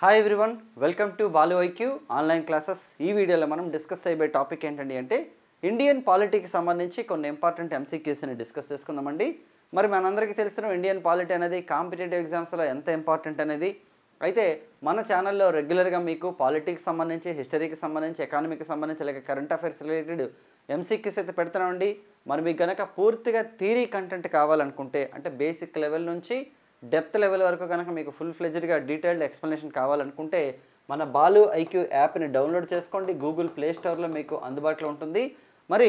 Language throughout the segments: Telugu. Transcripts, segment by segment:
Hi everyone, welcome to Balu IQ online classes. ఈ వీడియోలో మనం డిస్కస్ చేయబోయే టాపిక్ ఏంటండి అంటే ఇండియన్ పాలిటీకి సంబంధించి కొన్ని ఇంపార్టెంట్ ఎంసీక్యూస్ని డిస్కస్ చేసుకున్నామండి. మరి మనందరికీ తెలిసిన ఇండియన్ పాలిటీ అనేది కాంపిటేటివ్ ఎగ్జామ్స్లో ఎంత ఇంపార్టెంట్ అనేది. అయితే మన ఛానల్లో రెగ్యులర్గా మీకు పాలిటిక్స్ సంబంధించి, హిస్టరీకి సంబంధించి, ఎకానమీకి సంబంధించి, అలాగే కరెంట్ అఫైర్స్ రిలేటెడ్ ఎంసీక్యూస్ అయితే పెడుతున్నామండి. మరి మీకు కనుక పూర్తిగా థియరీ కంటెంట్ కావాలనుకుంటే, అంటే బేసిక్ లెవెల్ నుంచి డెప్త్ లెవెల్ వరకు కనుక మీకు ఫుల్ ఫ్లెజ్డ్గా డీటెయిల్డ్ ఎక్స్ప్లెనేషన్ కావాలనుకుంటే మన బాలు ఐక్యూ యాప్ని డౌన్లోడ్ చేసుకోండి. గూగుల్ ప్లే స్టోర్లో మీకు అందుబాటులో ఉంటుంది. మరి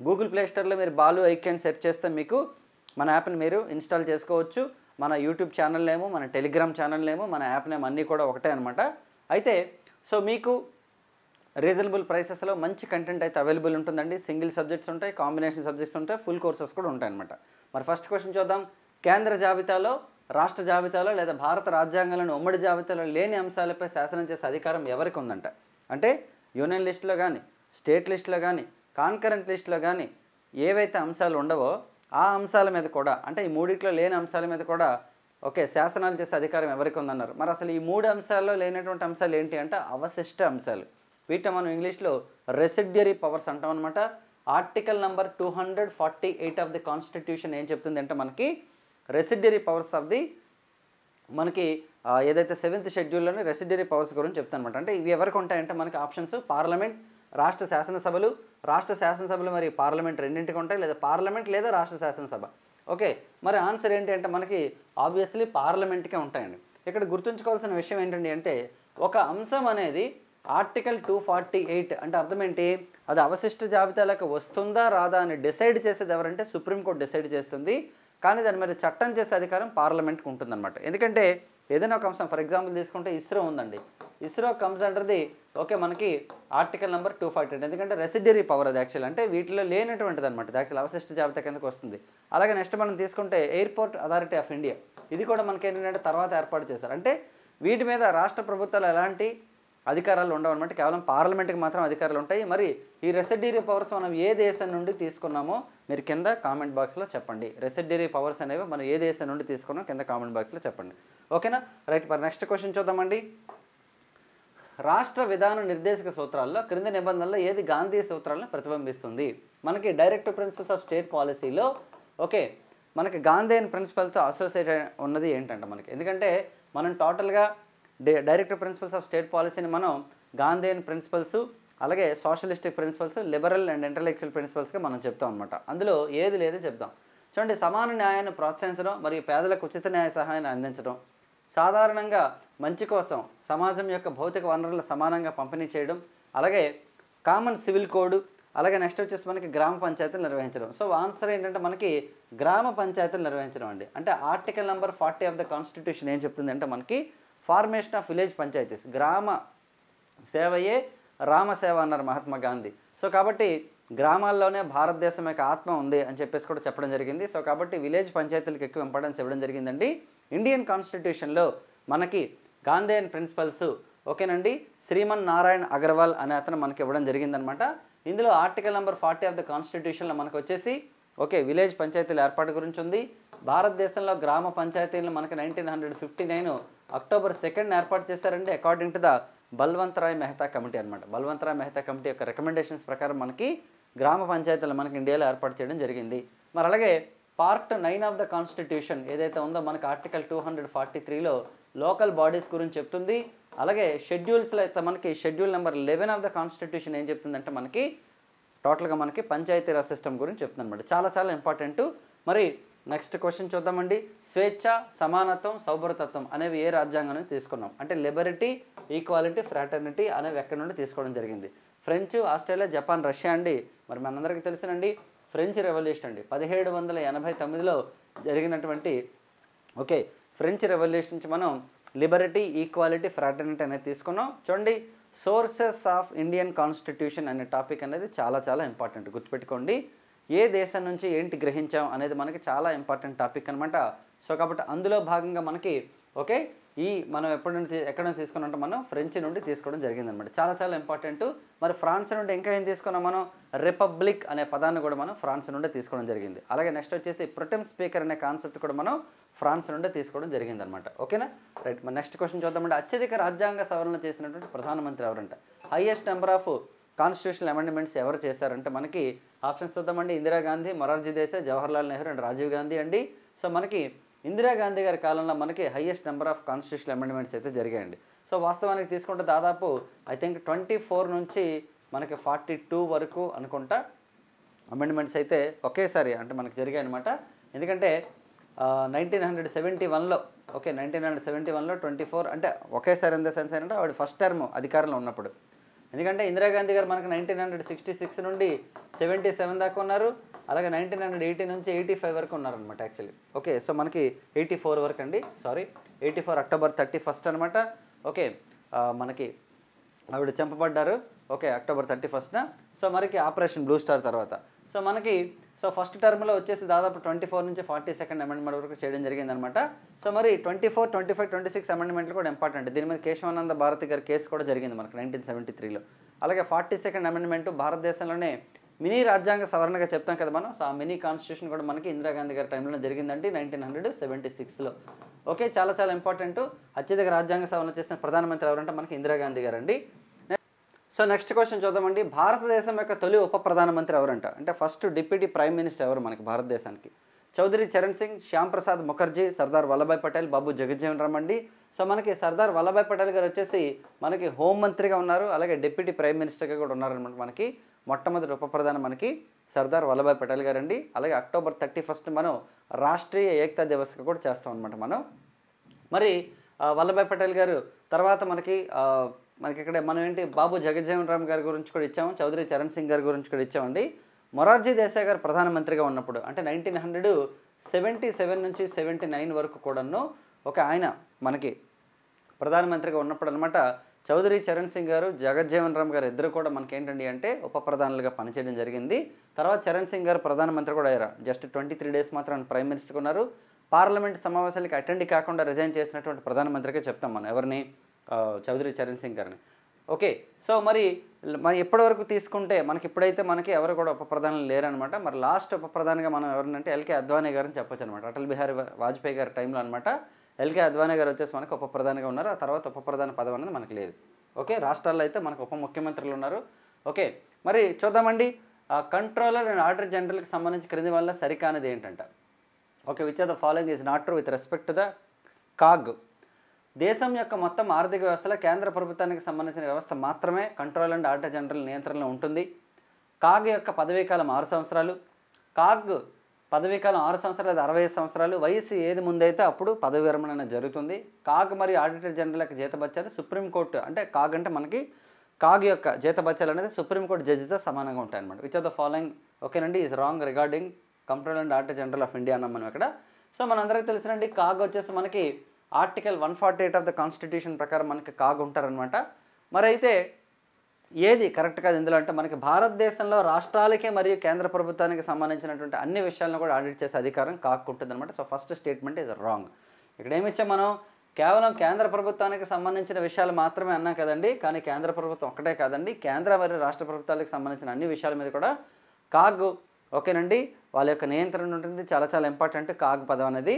గూగుల్ ప్లే స్టోర్లో మీరు బాలు ఐక్యూ అని సెర్చ్ చేస్తే మీకు మన యాప్ని మీరు ఇన్స్టాల్ చేసుకోవచ్చు. మన యూట్యూబ్ ఛానల్ నేమో, మన టెలిగ్రామ్ ఛానల్ నేమో, మన యాప్ నేమ్ అన్నీ కూడా ఒకటే అనమాట. అయితే మీకు రీజనబుల్ ప్రైసెస్లో మంచి కంటెంట్ అయితే అవైలబుల్ ఉంటుందండి. సింగిల్ సబ్జెక్ట్స్ ఉంటాయి, కాంబినేషన్ సబ్జెక్ట్స్ ఉంటాయి, ఫుల్ కోర్సెస్ కూడా ఉంటాయి అనమాట. మరి ఫస్ట్ క్వశ్చన్ చూద్దాం. కేంద్ర జాబితాలో, రాష్ట్ర జాబితాలో లేదా భారత రాజ్యాంగంలోని ఉమ్మడి జాబితాలో లేని అంశాలపై శాసనం చేసే అధికారం ఎవరికి ఉందంట? అంటే యూనియన్ లిస్టులో కానీ, స్టేట్ లిస్టులో కానీ, కాన్కరెంట్ లిస్టులో కానీ ఏవైతే అంశాలు ఉండవో ఆ అంశాల మీద కూడా, అంటే ఈ మూడిట్లో లేని అంశాల మీద కూడా శాసనాలు చేసే అధికారం ఎవరికి ఉందన్నారు. మరి అసలు ఈ మూడు అంశాల్లో లేనటువంటి అంశాలు ఏంటి అంటే అవశిష్ట అంశాలు. వీటిని మనం ఇంగ్లీష్లో రెసిడ్యురీ పవర్స్ అంటాం అనమాట. Article number 248 of the constitution ఏం చెప్తుంది అంటే మనకి రెసిడ్యురీ పవర్స్ ఆఫ్ ది మనకి ఏదైతే 7th షెడ్యూల్లోని రెసిడ్యురీ పవర్స్ గురించి చెప్తాను అనమాట. అంటే ఇవి ఎవరికి ఉంటాయంటే మనకి ఆప్షన్స్ పార్లమెంట్, రాష్ట్ర శాసనసభలు, రాష్ట్ర శాసనసభలు మరి పార్లమెంట్ రెండింటికి ఉంటాయి, లేదా పార్లమెంట్ లేదా రాష్ట్ర శాసనసభ. మరి ఆన్సర్ ఏంటి అంటే మనకి ఆబ్వియస్లీ పార్లమెంట్కే ఉంటాయండి. ఇక్కడ గుర్తుంచుకోవాల్సిన విషయం ఏంటండి అంటే ఒక అంశం అనేది ఆర్టికల్ 248 అంటే అర్థం ఏంటి, అది అవశిష్ట జాబితాలకు వస్తుందా రాదా అని డిసైడ్ చేసేది ఎవరంటే సుప్రీంకోర్టు డిసైడ్ చేస్తుంది. కానీ దాని మీద చట్టం చేసే అధికారం పార్లమెంట్కి ఉంటుందన్నమాట. ఎందుకంటే ఏదైనా ఒక అంశం, ఫర్ ఎగ్జాంపుల్ తీసుకుంటే ఇస్రో ఉందండి. ఇస్రో కమ్స్ అండర్ ది మనకి ఆర్టికల్ నెంబర్ 248. ఎందుకంటే రెసిడ్యురీ పవర్ అది యాక్చువల్, అంటే వీటిలో లేనటువంటిది అనమాట. అది యాక్చువల్ అవశిష్ట జాబితా కిందకు వస్తుంది. అలాగే నెక్స్ట్ మనం తీసుకుంటే ఎయిర్పోర్ట్ అథారిటీ ఆఫ్ ఇండియా, ఇది కూడా మనకి ఏంటంటే తర్వాత ఏర్పాటు చేశారు. అంటే వీటి మీద రాష్ట్ర ప్రభుత్వాలు ఎలాంటి అధికారాలు ఉండవు అనమాట, కేవలం పార్లమెంట్కి మాత్రం అధికారాలు ఉంటాయి. మరి ఈ రెసిడ్యురీ పవర్స్ మనం ఏ దేశం నుండి తీసుకున్నామో మీరు కింద కామెంట్ బాక్స్లో చెప్పండి. రెసిడ్యురీ పవర్స్ అనేవి మనం ఏ దేశం నుండి తీసుకున్నామో కింద కామెంట్ బాక్స్లో చెప్పండి. ఓకేనా, రైట్. మరి నెక్స్ట్ క్వశ్చన్ చూద్దామండి. రాష్ట్ర విధాన నిర్దేశక సూత్రాల్లో క్రింది నిబంధనల్లో ఏది గాంధీ సూత్రాలను ప్రతిబింబిస్తుంది? మనకి డైరెక్టివ్ ప్రిన్సిపల్స్ ఆఫ్ స్టేట్ పాలసీలో మనకి గాంధీయన్ ప్రిన్సిపల్తో అసోసియేట్ ఉన్నది ఏంటంటే మనకి, ఎందుకంటే మనం టోటల్గా డైరెక్టివ్ ప్రిన్సిపల్స్ ఆఫ్ స్టేట్ పాలసీని మనం గాంధీయన్ ప్రిన్సిపల్స్, అలాగే socialistic principles, liberal and intellectual ప్రిన్సిపల్స్గా మనం చెప్తాం అనమాట. అందులో ఏది లేదో చెప్తాం. చూడండి, సమాన న్యాయాన్ని ప్రోత్సహించడం మరియు పేదలకు ఉచిత న్యాయ సహాయాన్ని అందించడం, సాధారణంగా మంచి కోసం సమాజం యొక్క భౌతిక వనరులను సమానంగా పంపిణీ చేయడం, అలాగే కామన్ సివిల్ కోడ్, అలాగే నెక్స్ట్ వచ్చేసి మనకి గ్రామ పంచాయతీలు నిర్వహించడం. ఆన్సర్ ఏంటంటే మనకి గ్రామ పంచాయతీలు నిర్వహించడం అండి. అంటే article number 40 of the constitution ఏం చెప్తుంది అంటే మనకి ఫార్మేషన్ ఆఫ్ విలేజ్ పంచాయతీస్, గ్రామ సేవయే రామసేవ అన్నారు మహాత్మా గాంధీ. కాబట్టి గ్రామాల్లోనే భారతదేశం యొక్క ఆత్మ ఉంది అని చెప్పేసి కూడా చెప్పడం జరిగింది. కాబట్టి విలేజ్ పంచాయతీలకు ఎక్కువ ఇంపార్టెన్స్ ఇవ్వడం జరిగిందండి. ఇండియన్ కాన్స్టిట్యూషన్లో మనకి గాంధీయన్ ప్రిన్సిపల్స్ ఓకేనండి శ్రీమన్ నారాయణ్ అగర్వాల్ అనే అతను మనకి ఇవ్వడం జరిగిందనమాట. ఇందులో ఆర్టికల్ నెంబర్ 40 ఆఫ్ ద కాన్స్టిట్యూషన్లో మనకు వచ్చేసి విలేజ్ పంచాయతీల ఏర్పాటు గురించి ఉంది. భారతదేశంలో గ్రామ పంచాయతీలను మనకి 1959 అక్టోబర్ 2 ఏర్పాటు చేశారండి, according to the Balwant Rai Mehta committee అనమాట. బల్వంతరాయ్ మెహతా కమిటీ యొక్క రికమెండేషన్స్ ప్రకారం మనకి గ్రామ పంచాయతీలు మనకి ఇండియాలో ఏర్పాటు చేయడం జరిగింది. మరి అలాగే పార్ట్ 9 ఆఫ్ ద కాన్స్టిట్యూషన్ ఏదైతే ఉందో మనకి ఆర్టికల్ 243లో లోకల్ బాడీస్ గురించి చెప్తుంది. అలాగే షెడ్యూల్స్లో అయితే మనకి schedule number 11 of the constitution ఏం చెప్తుందంటే మనకి టోటల్గా మనకి పంచాయతీరాజ్ సిస్టమ్ గురించి చెప్తుంది అనమాట. చాలా చాలా ఇంపార్టెంట్. మరి నెక్స్ట్ క్వశ్చన్ చూద్దామండి. స్వేచ్ఛ, సమానత్వం, సౌభ్రతత్వం అనేవి ఏ రాజ్యాంగం నుంచి తీసుకున్నాం? అంటే లిబర్టీ, ఈక్వాలిటీ, ఫ్రాటర్నిటీ అనేవి ఎక్కడి నుండి తీసుకోవడం జరిగింది? ఫ్రెంచ్, ఆస్ట్రేలియా, జపాన్, రష్యా అండి. మరి మనందరికీ తెలిసినండి ఫ్రెంచ్ రెవల్యూషన్ అండి. 1789లో జరిగినటువంటి ఫ్రెంచ్ రెవల్యూషన్ నుంచి మనం లిబర్టీ, ఈక్వాలిటీ, ఫ్రాటర్నిటీ అనేది తీసుకున్నాం. చూడండి, సోర్సెస్ ఆఫ్ ఇండియన్ కాన్స్టిట్యూషన్ అనే టాపిక్ అనేది చాలా చాలా ఇంపార్టెంట్, గుర్తుపెట్టుకోండి. ఏ దేశం నుంచి ఏంటి గ్రహించాం అనేది మనకి చాలా ఇంపార్టెంట్ టాపిక్ అనమాట. కాబట్టి అందులో భాగంగా మనకి మనం ఎక్కడ నుంచి తీసుకున్నామంటే మనం ఫ్రెంచ్ నుండి తీసుకోవడం జరిగిందనమాట. చాలా చాలా ఇంపార్టెంట్. మరి ఫ్రాన్స్ నుండి ఇంకా ఏం తీసుకున్నాం మనం? రిపబ్లిక్ అనే పదాన్ని కూడా మనం ఫ్రాన్స్ నుండే తీసుకోవడం జరిగింది. అలాగే నెక్స్ట్ వచ్చేసి ప్రొటెం స్పీకర్ అనే కాన్సెప్ట్ కూడా మనం ఫ్రాన్స్ నుండే తీసుకోవడం జరిగిందనమాట. ఓకేనా? రైట్. మరి నెక్స్ట్ క్వశ్చన్ చూద్దామంటే అత్యధిక రాజ్యాంగ సవరణ చేసినటువంటి ప్రధానమంత్రి ఎవరంట? Highest number of constitutional amendments ఎవరు చేశారంటే మనకి ఆప్షన్స్ చూద్దామండి. ఇందిరాగాంధీ, మొరార్జీ దేశాయ్, జవహర్లాల్ నెహ్రూ అండ్ రాజీవ్ గాంధీ అండి. సో మనకి ఇందిరాగాంధీ గారి కాలంలో మనకి highest number of constitutional amendments అయితే జరిగాయండి. సో వాస్తవానికి తీసుకుంటే దాదాపు ఐ థింక్ 24 నుంచి మనకి 42 వరకు అనుకుంటా అమెండ్మెంట్స్ అయితే ఒకేసారి అంటే మనకి జరిగాయి అనమాట. ఎందుకంటే 1971లో 1971లో 24 అంటే ఒకేసారి ఇన్ ద సెన్స్ ఏంటంటే ఆవిడ ఫస్ట్ టర్మ్ అధికారంలో ఉన్నప్పుడు. ఎందుకంటే ఇందిరాగాంధీ గారు మనకి 1966 నుండి 77 దాకా ఉన్నారు. అలాగే 1980 నుంచి 85 వరకు ఉన్నారనమాట యాక్చువల్లీ. ఓకే, సో మనకి 84 వరకు అండి, సారీ 84 అక్టోబర్ 31 అనమాట. ఓకే, మనకి ఆవిడ చంపబడ్డారు. ఓకే, అక్టోబర్ 31న. సో మనకి ఆపరేషన్ బ్లూ స్టార్ తర్వాత సో మనకి ఫస్ట్ టర్మ్లో వచ్చేసి దాదాపు 24 నుంచి 42nd అమెండ్మెంట్ వరకు చేయడం జరిగిందనమాట. సో మరి 24, 25, 26 అమెండ్మెంట్లు కూడా ఇంపార్టెంట్. దీని మీద కేశవానంద భారతి గారి కేసు కూడా జరిగింది మనకి 1973లో. అలాగే 42nd అమెండ్మెంట్ భారతదేశంలోనే మినీ రాజ్యాంగ సవరణగా చెప్తాం కదా మనం. సో ఆ మినీ కాన్స్టిట్యూషన్ కూడా మనకి ఇందిరాగాంధీ గారి టైంలో జరిగిందండి 1976లో. ఓకే, చాలా చాలా ఇంపార్టెంట్. అత్యధిక రాజ్యాంగ సవరణ చేసిన ప్రధానమంత్రి ఎవరంటే మనకి ఇందిరాగాంధీ గారు అండి. సో నెక్స్ట్ క్వశ్చన్ చూద్దామండి. భారతదేశం యొక్క తొలి ఉప ప్రధానమంత్రి ఎవరంట? అంటే ఫస్ట్ డిప్యూటీ ప్రైమ్ మినిస్టర్ ఎవరు మనకి భారతదేశానికి? చౌదరి చరణ్ సింగ్, శ్యామ్ ప్రసాద్ ముఖర్జీ, సర్దార్ వల్లభాయ్ పటేల్, బాబు జగజ్జీవన్ రామ్ అండి. సో మనకి సర్దార్ వల్లభాయ్ పటేల్ గారు వచ్చేసి మనకి హోంమంత్రిగా ఉన్నారు. అలాగే డిప్యూటీ ప్రైమ్ మినిస్టర్గా కూడా ఉన్నారనమాట. మనకి మొట్టమొదటి ఉప ప్రధాని మనకి సర్దార్ వల్లభాయ్ పటేల్ గారు అండి. అలాగే అక్టోబర్ 31 మనం రాష్ట్రీయ ఏకతా దివస్గా కూడా చేస్తాం అనమాట మనం. మరి వల్లభాయ్ పటేల్ గారు తర్వాత మనకి ఇక్కడ మనం ఏంటి బాబు జగజ్జీవన్ రామ్ గారి గురించి కూడా ఇచ్చాము, చౌదరి చరణ్ సింగ్ గారి గురించి కూడా ఇచ్చామండి. మొరార్జీ దేశాయ్ గారు ప్రధానమంత్రిగా ఉన్నప్పుడు అంటే 1977 నుంచి 79 వరకు కూడాను ఆయన మనకి ప్రధానమంత్రిగా ఉన్నప్పుడు అనమాట చౌదరి చరణ్ సింగ్ గారు, జగజ్జీవన్ రామ్ గారు ఇద్దరు కూడా మనకి ఏంటండి అంటే ఉప ప్రధానులుగా పనిచేయడం జరిగింది. తర్వాత చరణ్ సింగ్ గారు ప్రధానమంత్రి కూడా అయ్యారు. జస్ట్ 23 డేస్ మాత్రం ప్రైమ్ మినిస్టర్ ఉన్నారు. పార్లమెంట్ సమావేశాలకి అటెండ్ కాకుండా రిజైన్ చేసినటువంటి ప్రధానమంత్రిగా చెప్తాం మనం ఎవరిని? చౌదరి చరణ్ సింగ్ గారిని. ఓకే, సో మరి ఎప్పటి వరకు తీసుకుంటే మనకి ఇప్పుడైతే మనకి ఎవరు కూడా ఉప ప్రధానులు లేరనమాట. మరి లాస్ట్ ఉప ప్రధానిగా మనం ఎవరినంటే ఎల్కే అద్వానీ గారిని చెప్పొచ్చు అనమాట. అటల్ బిహారీ వాజ్పేయి గారి టైంలో అనమాట ఎల్కే అద్వానీ గారు వచ్చేసి మనకు ఉప ప్రధానిగా ఉన్నారు. ఆ తర్వాత ఉప ప్రధాన పదవి అనేది మనకు లేదు. ఓకే, రాష్ట్రాల్లో అయితే మనకు ఉప ముఖ్యమంత్రులు ఉన్నారు. ఓకే, మరి చూద్దామండి. కంట్రోలర్ అండ్ ఆడిటర్ జనరల్కి సంబంధించి క్రింది వల్ల సరికానిది ఏంటంట? Okay, which of the following is not true with respect to the CAG? దేశం యొక్క మొత్తం ఆర్థిక వ్యవస్థలో కేంద్ర ప్రభుత్వానికి సంబంధించిన వ్యవస్థ మాత్రమే కంట్రోల్ అండ్ ఆడిటర్ జనరల్ నియంత్రణలో ఉంటుంది. కాగ్ యొక్క పదవీకాలం 6 సంవత్సరాలు. కాగ్ పదవీకాలం 6 సంవత్సరాలు లేదా 65 సంవత్సరాలు. వయసు ఏది ముందైతే అప్పుడు పదవి విరమణ జరుగుతుంది. కాగ్ మరియు ఆడిటర్ జనరల్ యొక్క జీతభత్యాలు సుప్రీంకోర్టు అంటే కాగ్ అంటే మనకి కాగ్ యొక్క జీతభత్యాలు అనేది సుప్రీంకోర్టు జడ్జితో సమానంగా ఉంటాయి అనమాట. విచ్ ఆఫ్ ద ఫాలోయింగ్ ఓకేనండి is wrong regarding control and auditor general of India అన్నాం మనం ఇక్కడ. సో మనందరికీ తెలిసినండి కాగ్ వచ్చేసి మనకి ఆర్టికల్ 148 ఆఫ్ ద కాన్స్టిట్యూషన్ ప్రకారం మనకి కాగ్ ఉంటారనమాట. మరి అయితే ఏది కరెక్ట్ కాదు ఇందులో అంటే మనకి భారతదేశంలో రాష్ట్రాలకే మరియు కేంద్ర ప్రభుత్వానికి సంబంధించినటువంటి అన్ని విషయాలను కూడా ఆడిట్ చేసే అధికారం కాగ్ ఉంటుంది అనమాట. So first statement is wrong. ఇక్కడ ఏమిచ్చాం మనం? కేవలం కేంద్ర ప్రభుత్వానికి సంబంధించిన విషయాలు మాత్రమే అన్నాం కదండి. కానీ కేంద్ర ప్రభుత్వం ఒక్కటే కాదండి, కేంద్ర మరియు రాష్ట్ర ప్రభుత్వాలకు సంబంధించిన అన్ని విషయాల మీద కూడా కాగ్ ఓకేనండి వాళ్ళ యొక్క నియంత్రణ ఉంటుంది. చాలా చాలా ఇంపార్టెంట్ కాగ్ పదం అనేది.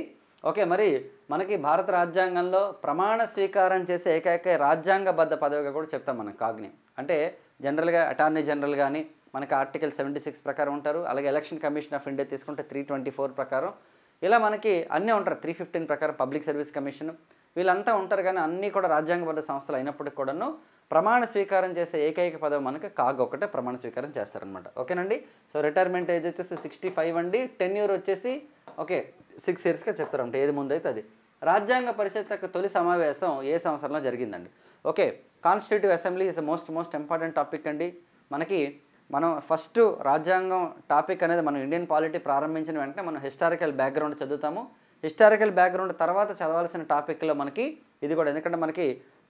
ఓకే, మరి మనకి భారత రాజ్యాంగంలో ప్రమాణ స్వీకారం చేసే ఏకైక రాజ్యాంగబద్ధ పదవిగా కూడా చెప్తాం మనం కాగ్ని. అంటే జనరల్గా అటార్నీ జనరల్ కానీ మనకి ఆర్టికల్ 76 ప్రకారం ఉంటారు. అలాగే ఎలక్షన్ కమిషన్ ఆఫ్ ఇండియా తీసుకుంటే 324 ప్రకారం ఇలా మనకి అన్నీ ఉంటారు. 315 ప్రకారం పబ్లిక్ సర్వీస్ కమిషన్ వీళ్ళంతా ఉంటారు. కానీ అన్నీ కూడా రాజ్యాంగబద్ధ సంస్థలు అయినప్పటికీ కూడాను ప్రమాణ స్వీకారం చేసే ఏకైక పదవి మనకి కాగ్ ఒకటే ప్రమాణ స్వీకారం చేస్తారనమాట. ఓకేనండి. సో రిటైర్మెంట్ ఏజ్ వచ్చేసి 65 అండి. టెన్యూర్ వచ్చేసి ఓకే 6 yearsగా చెప్తారంట ఏది ముందైతే అది. రాజ్యాంగ పరిషత్ యొక్క తొలి సమావేశం ఏ సంవత్సరంలో జరిగిందండి? Okay, constitutive assembly is most important topic అండి. మనం ఫస్ట్ రాజ్యాంగం టాపిక్ అనేది మనం ఇండియన్ పాలిటీ ప్రారంభించిన వెంటనే మనం హిస్టారికల్ బ్యాక్గ్రౌండ్ చదువుతాము. హిస్టారికల్ బ్యాక్గ్రౌండ్ తర్వాత చదవాల్సిన టాపిక్లో మనకి ఇది కూడా. ఎందుకంటే మనకి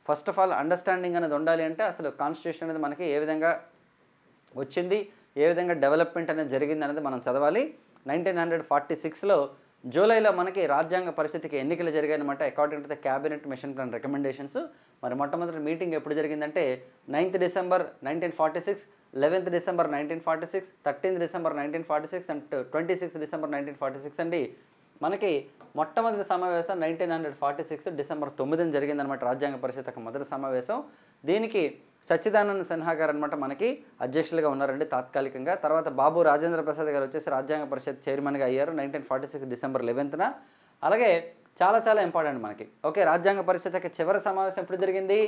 ఫస్ట్ ఆఫ్ ఆల్ అండర్స్టాండింగ్ అనేది ఉండాలి. అంటే అసలు కాన్స్టిట్యూషన్ అనేది మనకి ఏ విధంగా వచ్చింది, ఏ విధంగా డెవలప్మెంట్ అనేది జరిగింది అనేది మనం చదవాలి. 1946లో జూలైలో మనకి రాజ్యాంగ పరిస్థితికి ఎన్నికలు జరిగాయన్నమాట according to the cabinet mission plan recommendations. మరి మొట్టమొదటి మీటింగ్ ఎప్పుడు జరిగిందంటే 9th December 1946, 11th December 1946, 13th December 1946 and 26th December 1946 అండి. మనకి మొట్టమొదటి సమావేశం 1946 డిసెంబర్ 9న జరిగిందనమాట రాజ్యాంగ పరిషత్ యొక్క మొదటి సమావేశం. దీనికి సచ్చిదానంద సిన్హా గారు అనమాట మనకి అధ్యక్షులుగా ఉన్నారండి తాత్కాలికంగా. తర్వాత బాబు రాజేంద్ర ప్రసాద్ గారు వచ్చేసి రాజ్యాంగ పరిషత్ చైర్మన్గా అయ్యారు 1946 డిసెంబర్ 11న. అలాగే చాలా చాలా ఇంపార్టెంట్ మనకి. ఓకే, రాజ్యాంగ పరిషత్ యొక్క చివరి సమావేశం ఎప్పుడు జరిగింది?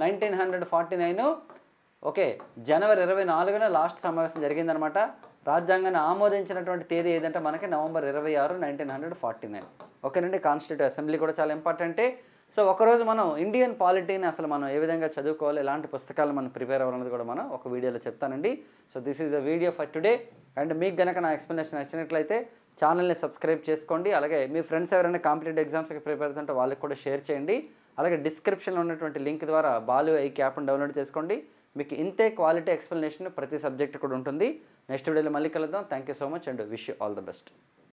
1949 ఓకే జనవరి 24న లాస్ట్ సమావేశం జరిగిందనమాట. రాజ్యాంగాన్ని ఆమోదించినటువంటి తేదీ ఏదంటే మనకి నవంబర్ 26, 1949. ఓకేనండి, కాన్స్టిట్యూటివ్ అసెంబ్లీ కూడా చాలా ఇంపార్టెంటే. సో ఒకరోజు మనం ఇండియన్ పాలిటీని అసలు మనం ఏ విధంగా చదువుకోవాలి, ఎలాంటి పుస్తకాలు మనం ప్రిపేర్ అవ్వాలన్నది కూడా మనం ఒక వీడియోలో చెప్తానండి. So this is the video for today. And మీకు కనుక నా ఎక్స్ప్లెనేషన్ నచ్చినట్లయితే ఛానల్ని సబ్స్క్రైబ్ చేసుకోండి. అలాగే మీ ఫ్రెండ్స్ ఎవరైనా కాంపిటేటివ్ ఎగ్జామ్స్కి ప్రిపేర్ అవుతుంటే వాళ్ళకి కూడా షేర్ చేయండి. అలాగే డిస్క్రిప్షన్లో ఉన్నటువంటి లింక్ ద్వారా బాలు ఐక్ యాప్ని డౌన్లోడ్ చేసుకోండి. మీకు ఇంతే క్వాలిటీ ఎక్స్ప్లెనేషన్ ప్రతి సబ్జెక్ట్ కూడా ఉంటుంది. నెక్స్ట్ వీడియోలో మళ్ళీ కలుద్దాం. Thank you so much and wish you all the best.